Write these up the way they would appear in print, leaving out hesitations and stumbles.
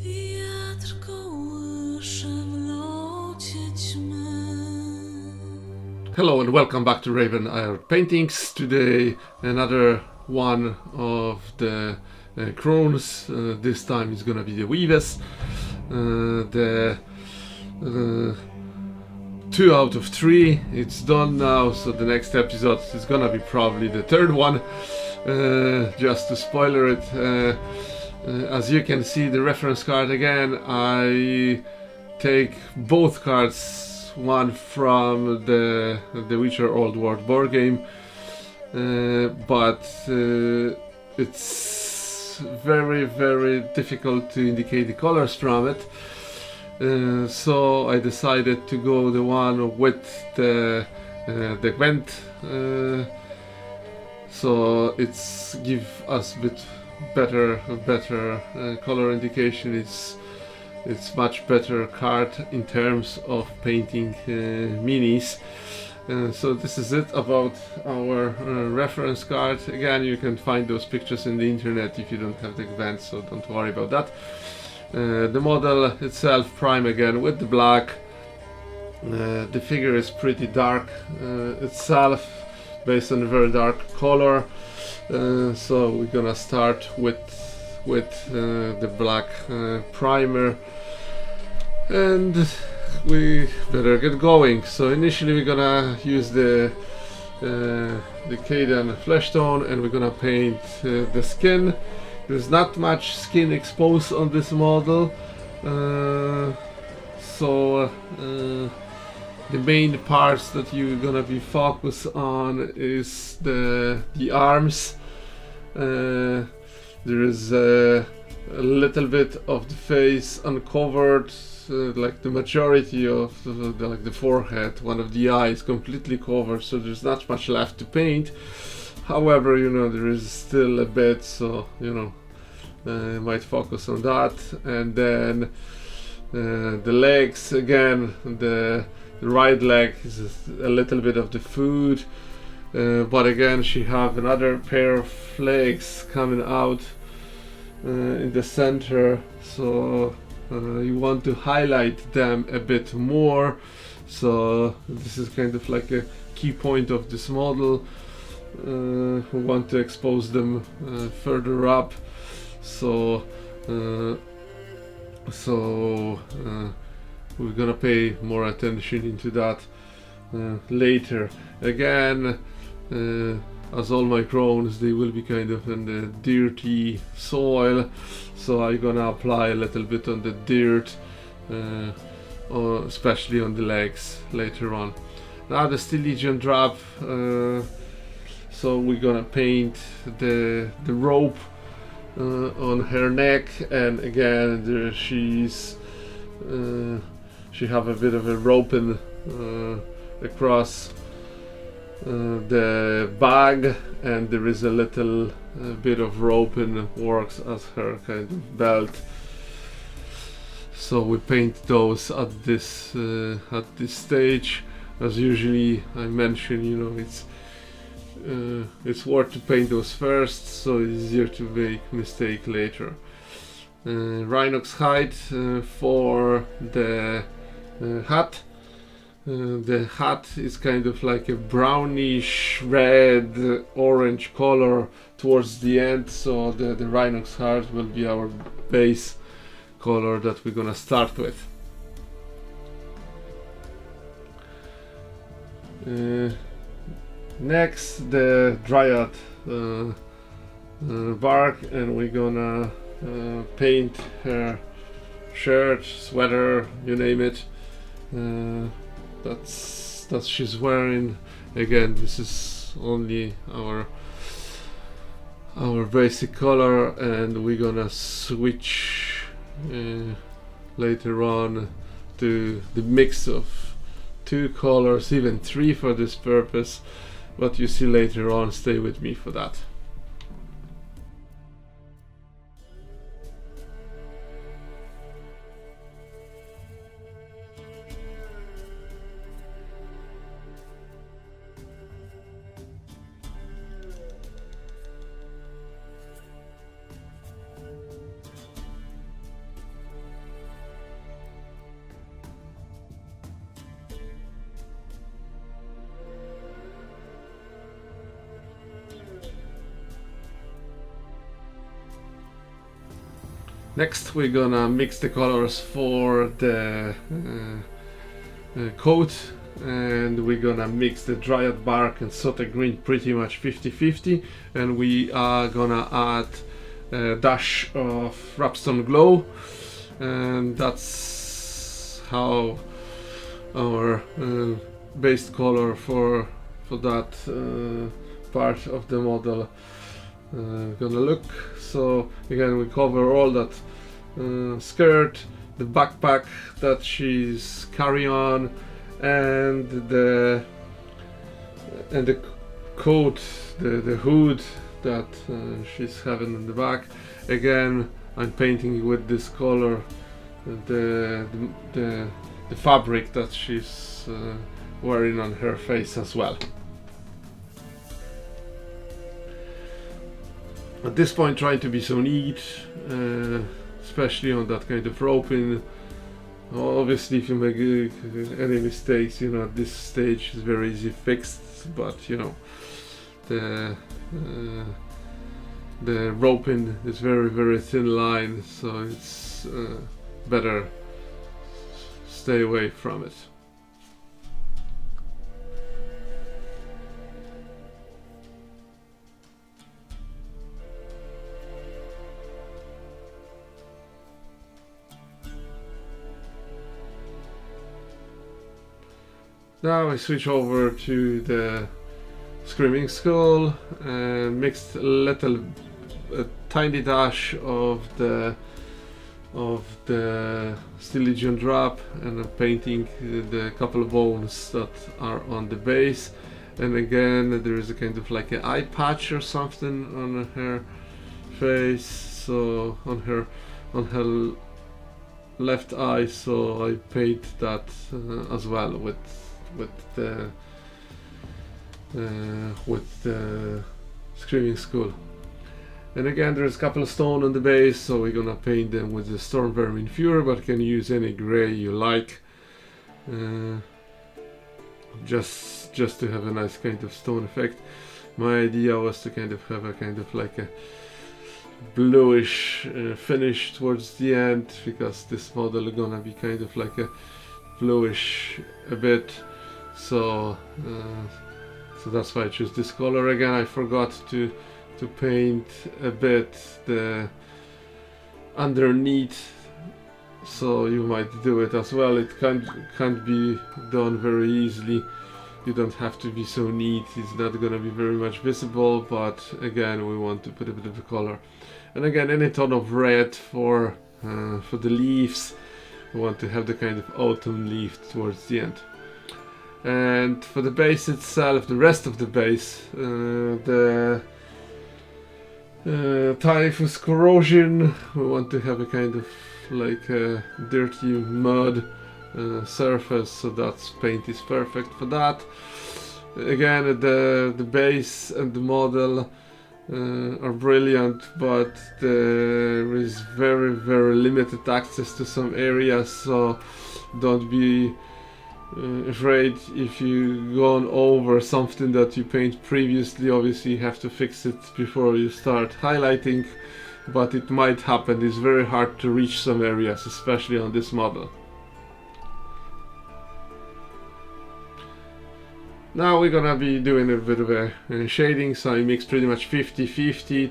Wiatr kołysze w locie ćmy. Hello and welcome back to Raven IR Paintings. Today another one of the crones. This time it's gonna be the Weavess. The 2 out of 3. It's done now, so the next episode is gonna be probably the third one. Just to spoiler it, as you can see the reference card again, I take both cards, one from the Witcher Old World board game, but it's very difficult to indicate the colors from it. So I decided to go the one with the vent, so it's give us a bit better color indication. It's much better card in terms of painting minis. So this is it about our reference card. Again, you can find those pictures in the internet if you don't have the event, so don't worry about that. The model itself, prime again with the black. The figure is pretty dark itself, based on a very dark color. So we're gonna start with the black primer, and we better get going. So initially we're gonna use the Caden flesh tone, and we're gonna paint the skin. There's not much skin exposed on this model, so the main parts that you're gonna be focused on is the arms. There is a little bit of the face uncovered, like the majority of the forehead. One of the eyes completely covered, so there's not much left to paint. However, there is still a bit, so might focus on that. And then the legs, again, the right leg is a little bit of the food, but again she have another pair of legs coming out in the center, so you want to highlight them a bit more. So this is kind of like a key point of this model. We want to expose them further up, so we're gonna pay more attention into that later. Again, as all my crones, they will be kind of in the dirty soil, so I'm gonna apply a little bit on the dirt, especially on the legs later on. Now the Stylian drop. So we're gonna paint the rope on her neck, and again she have a bit of a roping across the bag, and there is a little bit of roping works as her kind of belt. So we paint those at this stage. As usually I mention, it's worth to paint those first, so it's easier to make mistake later. Rhinox hide for the hat. The hat is kind of like a brownish red orange color towards the end, so the Rhinox hide will be our base color that we're gonna start with. Next, the Dryad bark, and we're gonna paint her shirt, sweater, you name it. That's she's wearing. Again, this is only our basic color, and we're gonna switch later on to the mix of 2 colors, even 3 for this purpose. What you see later on, stay with me for that. Next we're gonna mix the colors for the coat, and we're gonna mix the dryad bark and soda green pretty much 50-50, and we are gonna add a dash of Rapstone Glow, and that's how our base color for that part of the model gonna look. So again, we cover all that skirt, the backpack that she's carrying on, and the coat, the hood that she's having in the back. Again, I'm painting with this color the fabric that she's wearing on her face as well. At this point, trying to be so neat, especially on that kind of roping. Obviously, if you make any mistakes, you know, at this stage it's very easy fixed, but you know, the roping is very thin line, so it's better stay away from it. Now I switch over to the Screaming Skull and mixed a tiny dash of the Steel Legion drop, and I'm painting the couple of bones that are on the base. And again, there is a kind of like an eye patch or something on her face, so on her left eye, so I paint that as well with the Screaming Skull. And again, there's a couple of stone on the base, so we're gonna paint them with the Storm Vermin Fury, but you can use any gray you like, just to have a nice kind of stone effect. My idea was to kind of have a kind of like a bluish finish towards the end, because this model is gonna be kind of like a bluish a bit, so that's why I choose this color. Again, I forgot to paint a bit the underneath, so you might do it as well. It can't be done very easily. You don't have to be so neat, it's not gonna be very much visible, but again, we want to put a bit of the color. And again, any tone of red for the leaves. We want to have the kind of autumn leaf towards the end. And for the base itself, the rest of the base, the Typhus Corrosion, we want to have a kind of like a dirty mud surface, so that paint is perfect for that. Again, the base and the model are brilliant, but there is very limited access to some areas, so don't be afraid if you gone over something that you paint previously. Obviously you have to fix it before you start highlighting, but it might happen. It's very hard to reach some areas, especially on this model. Now we're gonna be doing a bit of a shading, so I mix pretty much 50-50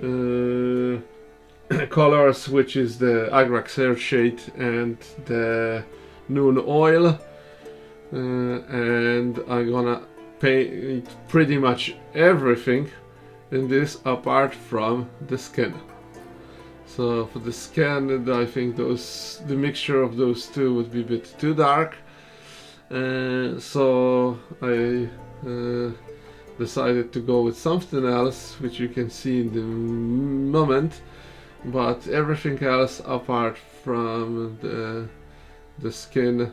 to colors, which is the Agrax Air Shade and the Noon Oil, and I'm gonna paint pretty much everything in this apart from the skin. So for the skin, I think the mixture of those two would be a bit too dark. So I decided to go with something else, which you can see in the moment, but everything else apart from the skin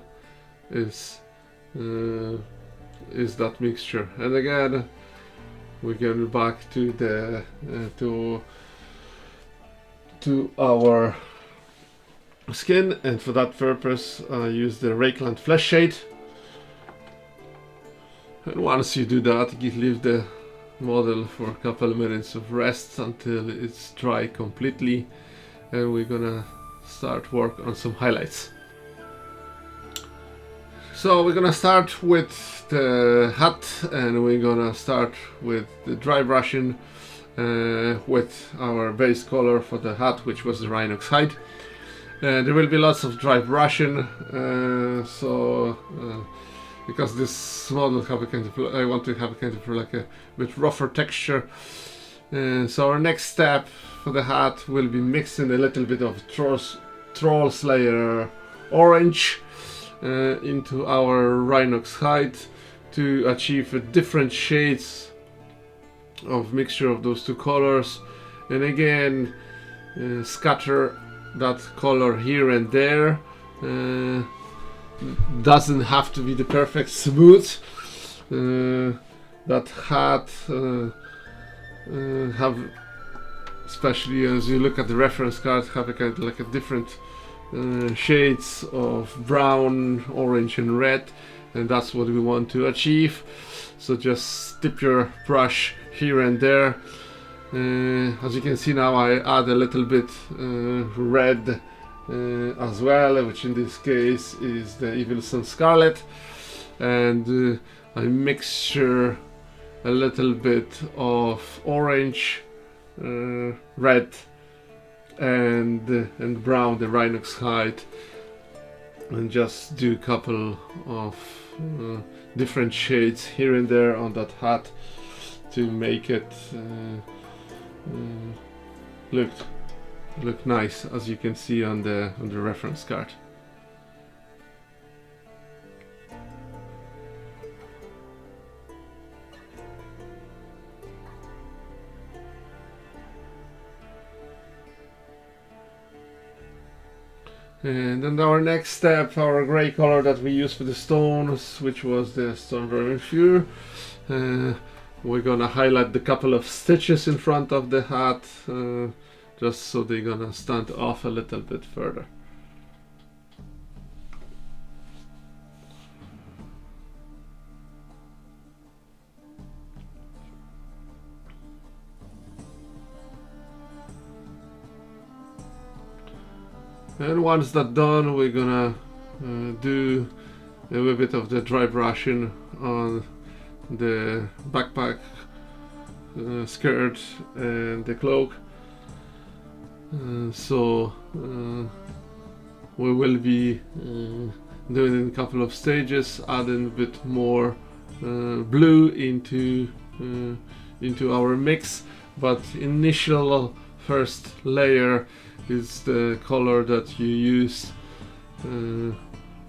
is that mixture. And again, we're going back to the to our skin, and for that purpose I use the Rakeland Flesh Shade. And once you do that, you leave the model for a couple of minutes of rest until it's dry completely, and we're gonna start work on some highlights. So we're gonna start with the hat, and we're gonna start with the dry brushing with our base color for the hat, which was the Rhinox hide. There will be lots of dry brushing, because this model have a kind of, I want to have a kind of like a bit rougher texture. So our next step for the hat will be mixing a little bit of Troll Slayer orange into our Rhinox hide to achieve different shades of mixture of those two colors, and again scatter that color here and there. Doesn't have to be the perfect smooth. That hat have, especially as you look at the reference card, have a kind of like a different shades of brown, orange and red, and that's what we want to achieve. So just dip your brush here and there. As you can see now, I add a little bit red as well, which in this case is the Evil Sun Scarlet, and I mixture a little bit of orange, red and brown, the Rhinox hide, and just do a couple of different shades here and there on that hat to make it look nice, as you can see on the reference card. And then our next step, our gray color that we use for the stones, which was the Stone Vermin Fur. We're gonna highlight the couple of stitches in front of the hat, just so they're gonna stand off a little bit further. And once that's done, we're gonna do a little bit of the dry brushing on the backpack, skirt and the cloak. So we will be doing it in a couple of stages, adding a bit more blue into our mix, but initial first layer is the color that you used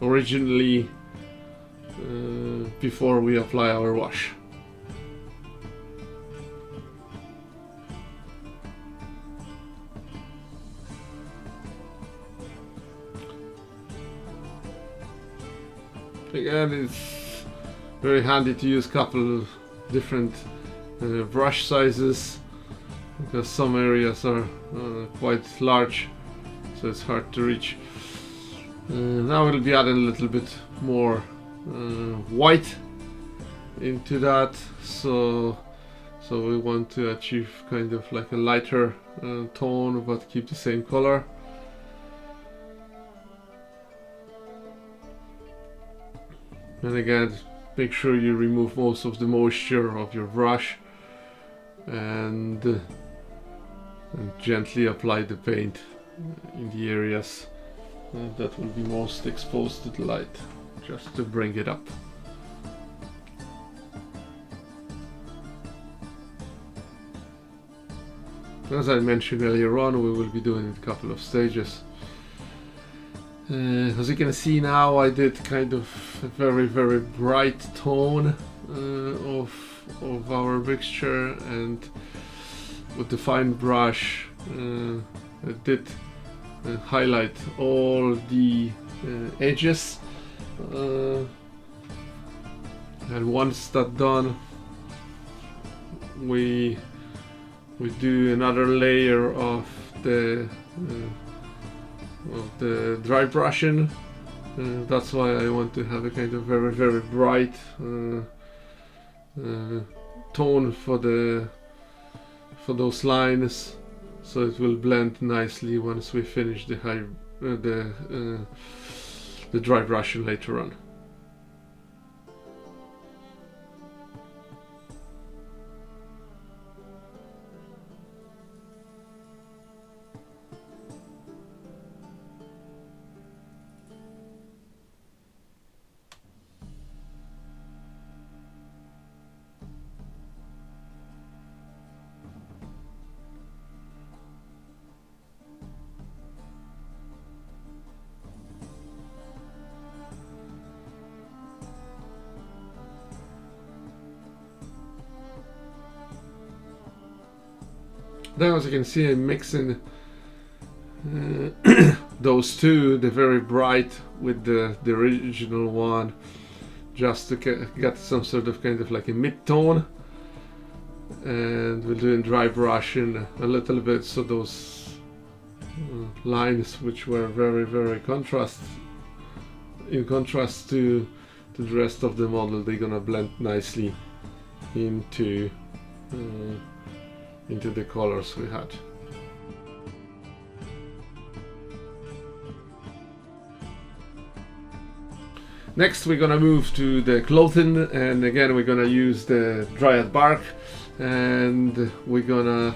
originally before we apply our wash. Again, it's very handy to use a couple of different brush sizes, because some areas are quite large, so it's hard to reach. Now we'll be adding a little bit more white into that, so we want to achieve kind of like a lighter tone but keep the same color. And again, make sure you remove most of the moisture of your brush and gently apply the paint in the areas that will be most exposed to the light, just to bring it up. As I mentioned earlier on, we will be doing it a couple of stages. As you can see now, I did kind of a very bright tone of our mixture, and with the fine brush I did highlight all the edges, and once that's done, we do another layer of the dry brushing. That's why I want to have a kind of very bright tone for those lines, so it will blend nicely once we finish the dry brushing later on. Then, as you can see, I'm mixing those two, the very bright with the original one, just to get some sort of kind of like a mid-tone. And we're doing dry brushing a little bit, so those lines which were very in contrast to the rest of the model, they're gonna blend nicely into the colors we had. Next we're gonna move to the clothing, and again we're gonna use the dryad bark, and we're gonna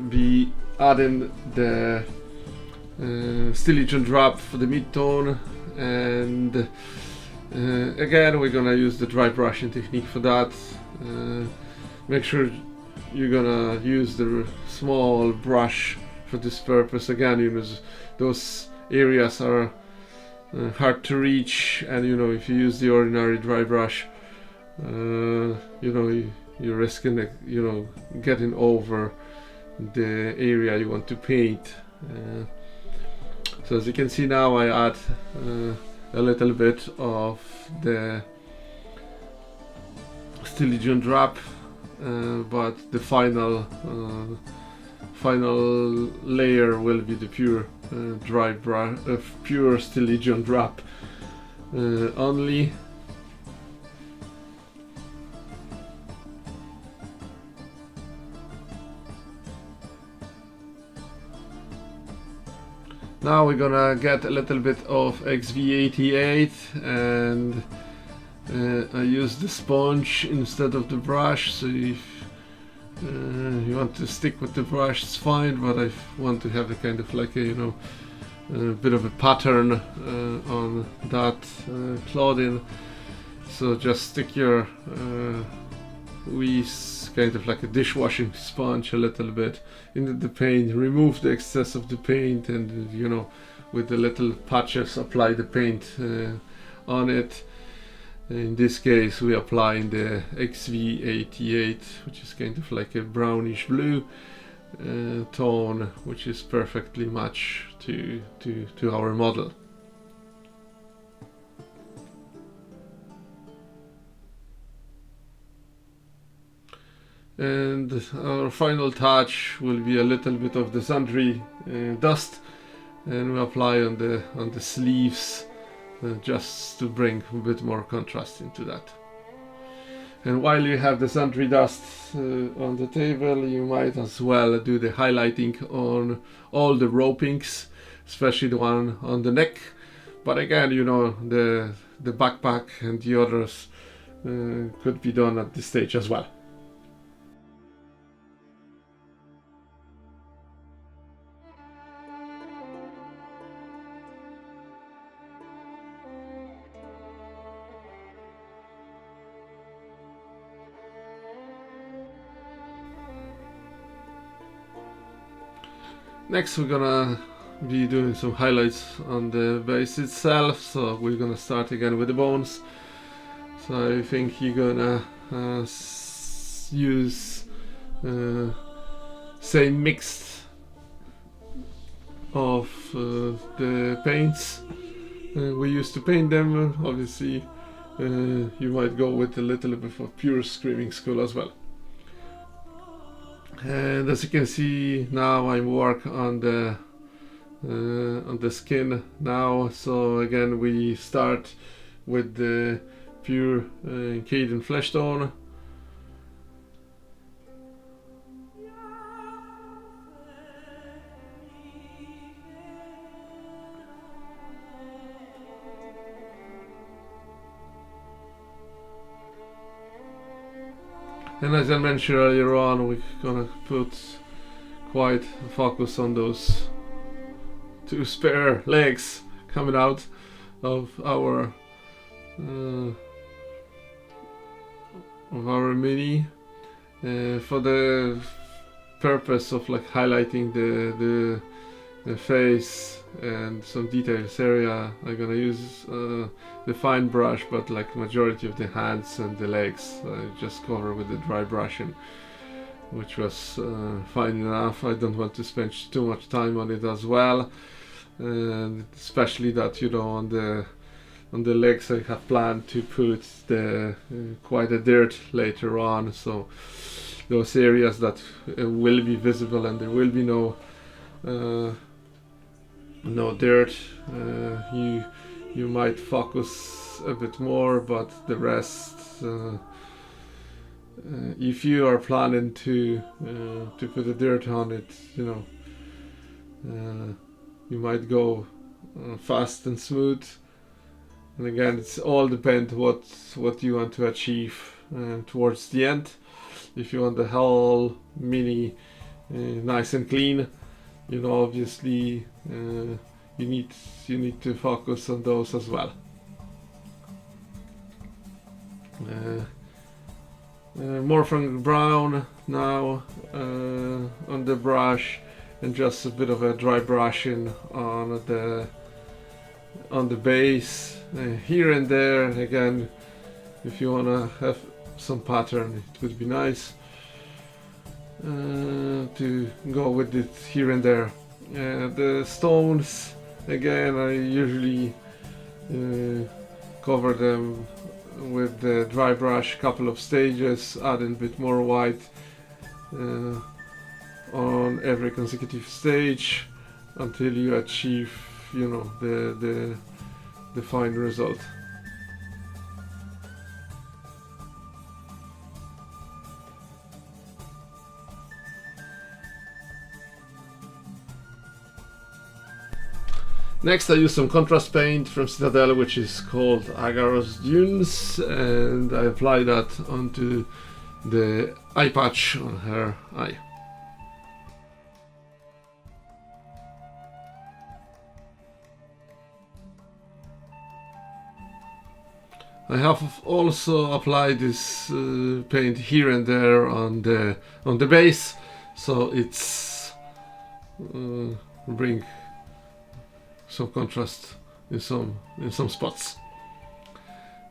be adding the Styligion drop for the mid-tone, and again we're gonna use the dry brushing technique for that. Make sure you're gonna use the small brush for this purpose. Again, you know, those areas are hard to reach, and you know, if you use the ordinary dry brush, you know, you're risking getting over the area you want to paint. So as you can see now, I add a little bit of the Styligion drop, but the final layer will be the pure pure Styligion drop only. Now we're gonna get a little bit of XV88, and I use the sponge instead of the brush, so if you want to stick with the brush, it's fine, but I want to have a kind of like a bit of a pattern on that clothing, so just stick your kind of like a dishwashing sponge a little bit into the paint, remove the excess of the paint, and you know, with the little patches apply the paint on it. In this case we apply in the XV88, which is kind of like a brownish blue tone, which is perfectly matched to our model. And our final touch will be a little bit of the sundry dust, and we apply on the sleeves, just to bring a bit more contrast into that. And while you have the sundry dust on the table, you might as well do the highlighting on all the ropings, especially the one on the neck. But again, you know, the backpack and the others could be done at this stage as well. Next we're gonna be doing some highlights on the base itself, so we're gonna start again with the bones. So I think you're gonna use same mix of the paints we used to paint them. Obviously you might go with a little bit of pure Screaming Skull as well. And as you can see now, I work on the skin now. So again, we start with the pure Caden flesh tone, And as I mentioned earlier on, we're gonna put quite a focus on those 2 spare legs coming out of our mini, for the purpose of like highlighting the face and some details area. I'm gonna use the fine brush, but like majority of the hands and the legs I just cover with the dry brushing, which was fine enough. I don't want to spend too much time on it as well, and especially that, you know, on the legs I have planned to put the quite a dirt later on, so those areas that will be visible and there will be no dirt, you might focus a bit more, but the rest, if you are planning to put the dirt on it, you know, you might go fast and smooth. And again, it's all depend what you want to achieve towards the end. If you want the whole mini nice and clean, you know, obviously you need to focus on those as well. More from brown now on the brush, and just a bit of a dry brushing on the base, here and there. Again, if you wanna have some pattern, it would be nice to go with it here and there. The stones, again, I usually cover them with the dry brush, couple of stages, adding a bit more white on every consecutive stage until you achieve, you know, the fine result. Next I use some contrast paint from Citadel, which is called Agaros Dunes, and I apply that onto the eye patch on her eye. I have also applied this paint here and there on the base, so it's bring some contrast in some spots.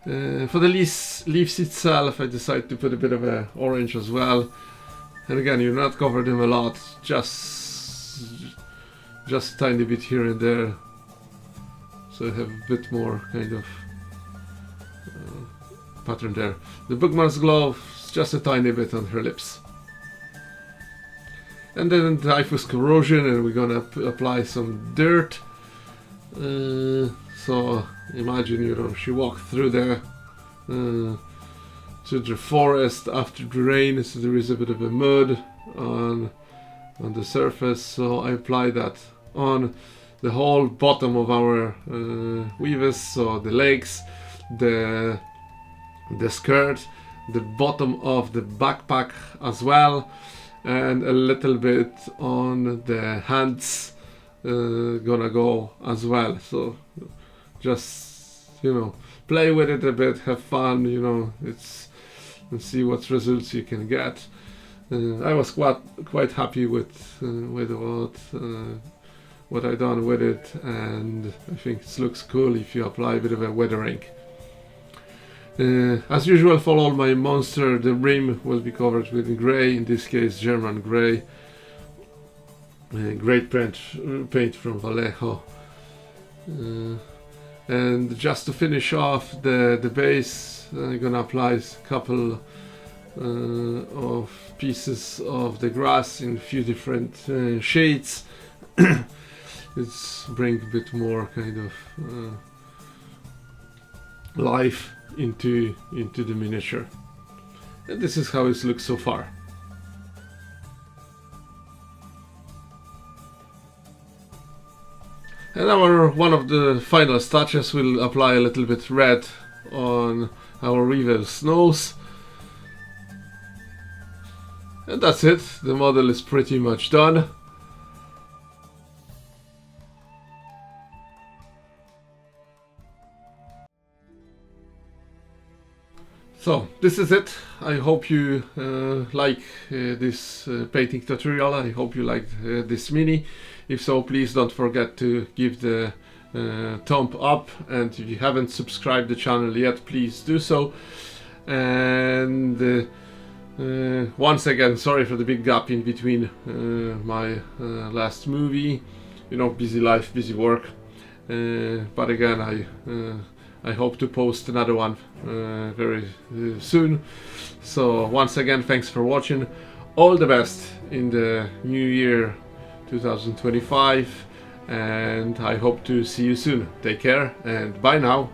For the leaves itself, I decided to put a bit of a orange as well, and again, you not cover them a lot, just a tiny bit here and there, so I have a bit more kind of pattern there. The bookmark's glove, just a tiny bit on her lips. And then diffuse corrosion, and we're gonna apply some dirt. So imagine, you know, she walked through the forest after the rain, so there is a bit of a mud on the surface. So I apply that on the whole bottom of our Weavess, so the legs, the skirt, the bottom of the backpack as well, and a little bit on the hands gonna go as well. So just, you know, play with it a bit, have fun, you know, and see what results you can get. I was quite happy with what I done with it, and I think it looks cool if you apply a bit of a weathering. As usual for all my monster, the rim will be covered with grey, in this case German grey. Great paint from Vallejo. And just to finish off the base, I'm gonna apply a couple of pieces of the grass in a few different shades. It's bring a bit more kind of life into the miniature, and this is how it looks so far. And one of the final touches will apply a little bit red on our Weavess nose. And that's it, the model is pretty much done. So this is it. I hope you like this painting tutorial. I hope you liked this mini. If so, please don't forget to give the thumb up, and if you haven't subscribed the channel yet, please do so. And once again, sorry for the big gap in between my last movie. You know, busy life, busy work. But again, I hope to post another one very soon. So once again, thanks for watching. All the best in the new year 2025, and I hope to see you soon. Take care and bye now.